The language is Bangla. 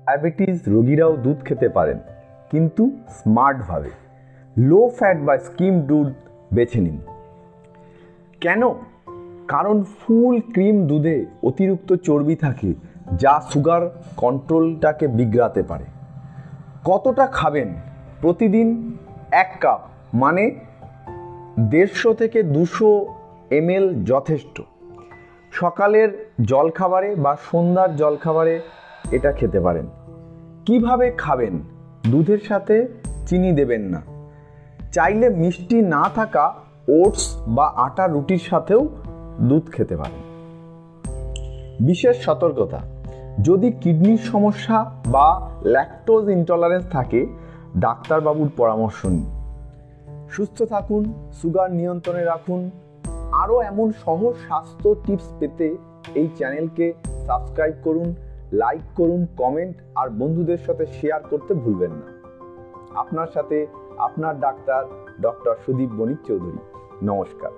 ডায়াবেটিস রোগীরাও দুধ খেতে পারেন, কিন্তু স্মার্টভাবে। লো ফ্যাট বা স্কিম দুধ বেছে নিন। কেন? কারণ ফুল ক্রিম দুধে অতিরিক্ত চর্বি থাকে, যা সুগার কন্ট্রোলটাকে বিগড়াতে পারে। কতটা খাবেন? প্রতিদিন 1 কাপ, মানে 150 থেকে 200 ml যথেষ্ট। সকালের জলখাবারে বা সন্ধ্যার জলখাবারে এটা খেতে পারেন। কিভাবে খাবেন? দুধের সাথে চিনি দেবেন না। চাইলে মিষ্টি না থাকা ওটস বা আটা রুটির সাথেও দুধ খেতে পারেন। বিশেষ সতর্কতা: যদি কিডনির সমস্যা বা ল্যাকটোজ ইনটলারেন্স থাকে, ডাক্তারবাবুর পরামর্শ নিন। সুস্থ থাকুন, সুগার নিয়ন্ত্রণে রাখুন। আরও এমন সহজ স্বাস্থ্য টিপস পেতে এই চ্যানেলকে সাবস্ক্রাইব করুন, লাইক করুন, কমেন্ট আর বন্ধুদের সাথে শেয়ার করতে ভুলবেন না। আপনার সাথে আপনার ডাক্তার ডক্টর সুদীপ বণিক চৌধুরী। নমস্কার।